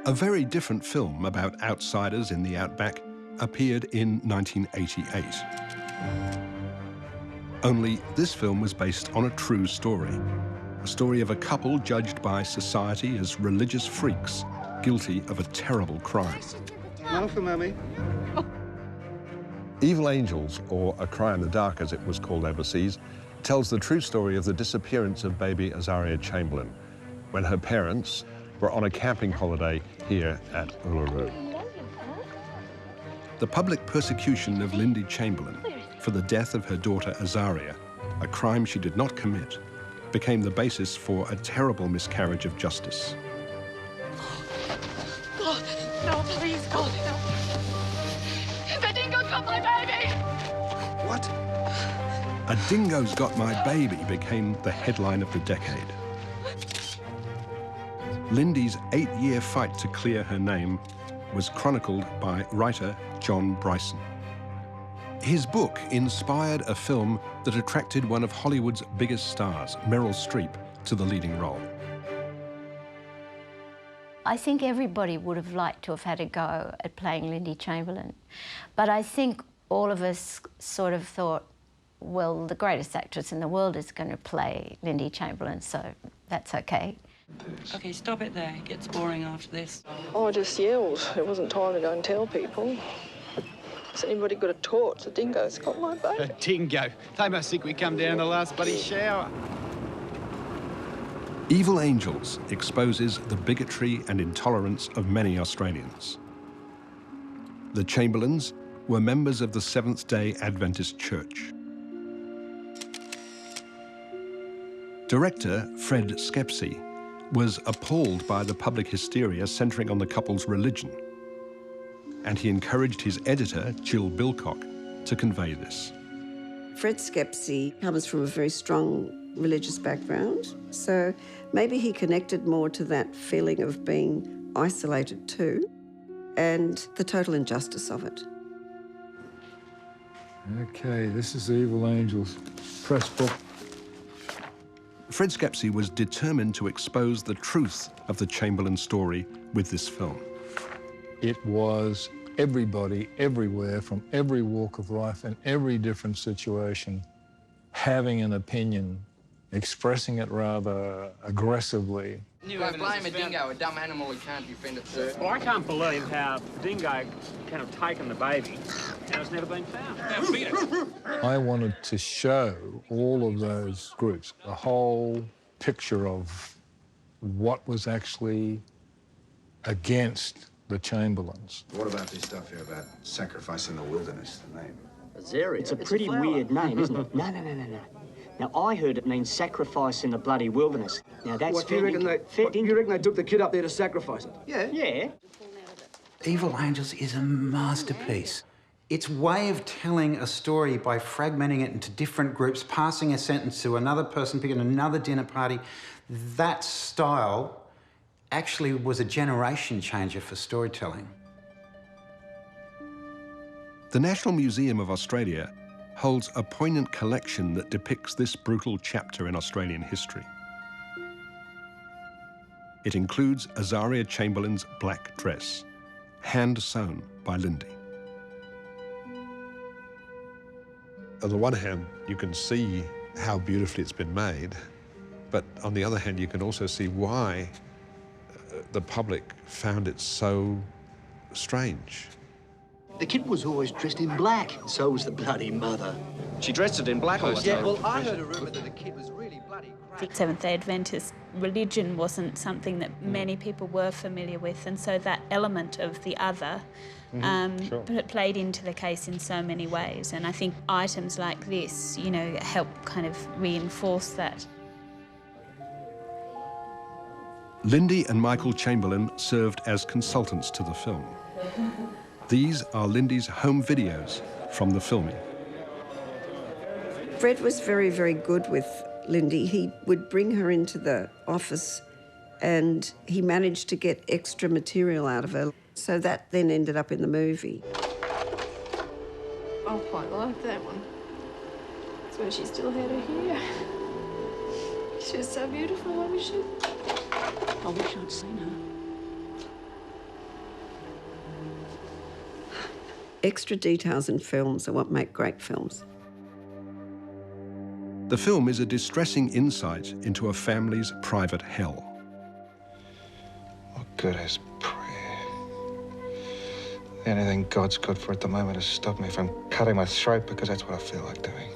A very different film about outsiders in the outback appeared in 1988. Only this film was based on a true story. A story of a couple judged by society as religious freaks, guilty of a terrible crime. One for Mummy. Evil Angels, or A Cry in the Dark as it was called overseas, tells the true story of the disappearance of baby Azaria Chamberlain when her parents were on a camping holiday here at Uluru. The public persecution of Lindy Chamberlain for the death of her daughter Azaria, a crime she did not commit, became the basis for a terrible miscarriage of justice. God, no, please, God, no. The dingo's got my baby! What? A Dingo's Got My Baby became the headline of the decade. Lindy's 8-year fight to clear her name was chronicled by writer John Bryson. His book inspired a film that attracted one of Hollywood's biggest stars, Meryl Streep, to the leading role. I think everybody would have liked to have had a go at playing Lindy Chamberlain, but I think all of us sort of thought, well, the greatest actress in the world is going to play Lindy Chamberlain, so that's okay. OK, stop it there. It gets boring after this. I just yelled. It wasn't time to go and tell people. Has anybody got a torch? The dingo's got my baby. A dingo. They must think we come down the last bloody shower. Evil Angels exposes the bigotry and intolerance of many Australians. The Chamberlains were members of the Seventh-day Adventist Church. Director Fred Schepisi was appalled by the public hysteria centering on the couple's religion, and he encouraged his editor, Jill Bilcock, to convey this. Fred Schepisi comes from a very strong religious background, so maybe he connected more to that feeling of being isolated too, and the total injustice of it. Okay, this is the Evil Angels press book. Fred Schepisi was determined to expose the truth of the Chamberlain story with this film. It was everybody, everywhere, from every walk of life and every different situation, having an opinion, expressing it rather aggressively. Don't blame a dingo, a dumb animal who can't defend itself. Well, I can't believe how the dingo can have taken the baby and it's never been found. Now, beat it. I wanted to show all of those groups the whole picture of what was actually against the Chamberlains. What about this stuff here about sacrifice in the wilderness, the name? Azaria? It's a pretty weird name, isn't it? No. Now, I heard it means sacrifice in the bloody wilderness. Now, that's what, you reckon they took the kid up there to sacrifice it? Yeah. Yeah. Evil Angels is a masterpiece. Its way of telling a story by fragmenting it into different groups, passing a sentence to another person, picking another dinner party, that style actually was a generation changer for storytelling. The National Museum of Australia holds a poignant collection that depicts this brutal chapter in Australian history. It includes Azaria Chamberlain's black dress, hand-sewn by Lindy. On the one hand, you can see how beautifully it's been made, but on the other hand, you can also see why the public found it so strange. The kid was always dressed in black. So was the bloody mother. She dressed it in black all the time. Yeah, well, I heard a rumour that the kid was really bloody crazy. The Seventh-day Adventist religion wasn't something that many people were familiar with, and so that element of the other played into the case in so many ways. And I think items like this, you know, help kind of reinforce that. Lindy and Michael Chamberlain served as consultants to the film. These are Lindy's home videos from the filming. Fred was very, very good with Lindy. He would bring her into the office and he managed to get extra material out of her. So that then ended up in the movie. I quite like that one. It's when she still had her hair. She was so beautiful, wasn't she? I wish I'd seen her. Extra details in films are what make great films. The film is a distressing insight into a family's private hell. What good is prayer? The only thing God's good for at the moment is stop me from cutting my throat because that's what I feel like doing.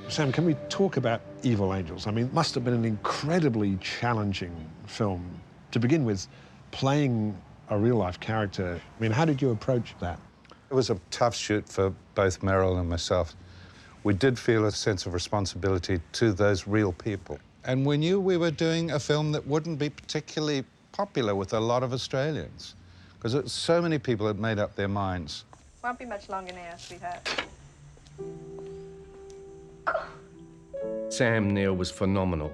Sam, can we talk about Evil Angels? I mean, it must have been an incredibly challenging film to begin with, playing a real-life character. I mean, how did you approach that? It was a tough shoot for both Meryl and myself. We did feel a sense of responsibility to those real people. And we knew we were doing a film that wouldn't be particularly popular with a lot of Australians, because so many people had made up their minds. Won't be much longer now, sweetheart. Sam Neill was phenomenal.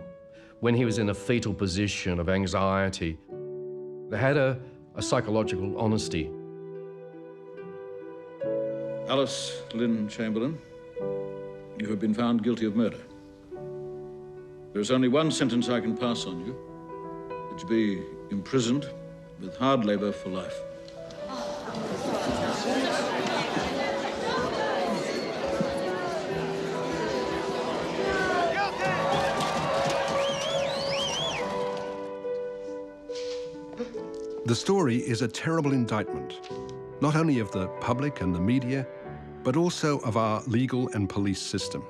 When he was in a fetal position of anxiety, they had a psychological honesty. Alice Lynn Chamberlain, you have been found guilty of murder. There is only one sentence I can pass on you, that you be imprisoned with hard labour for life. The story is a terrible indictment, not only of the public and the media, but also of our legal and police system,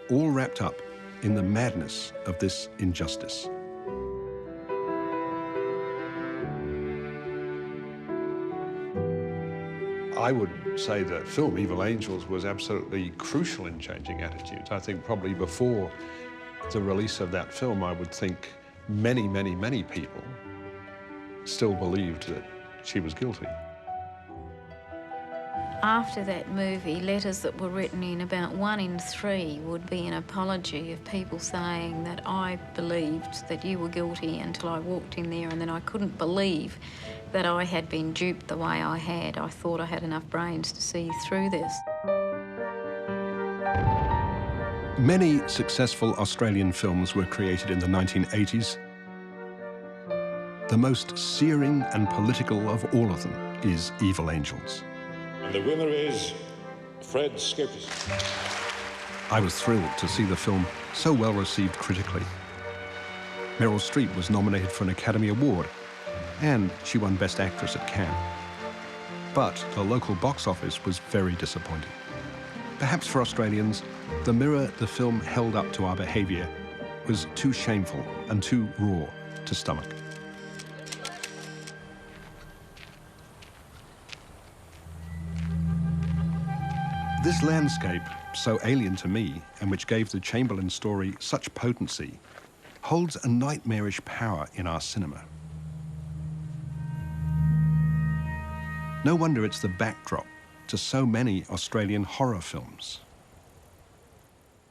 all wrapped up in the madness of this injustice. I would say that film Evil Angels was absolutely crucial in changing attitudes. I think probably before the release of that film, I would think many, many, many people still believed that she was guilty. After that movie, letters that were written in, about 1 in 3 would be an apology of people saying that I believed that you were guilty until I walked in there, and then I couldn't believe that I had been duped the way I had. I thought I had enough brains to see through this. Many successful Australian films were created in the 1980s. The most searing and political of all of them is Evil Angels. And the winner is Fred Schepisi. I was thrilled to see the film so well received critically. Meryl Streep was nominated for an Academy Award, and she won Best Actress at Cannes. But the local box office was very disappointing. Perhaps for Australians, the mirror the film held up to our behaviour was too shameful and too raw to stomach. This landscape, so alien to me, and which gave the Chamberlain story such potency, holds a nightmarish power in our cinema. No wonder it's the backdrop to so many Australian horror films.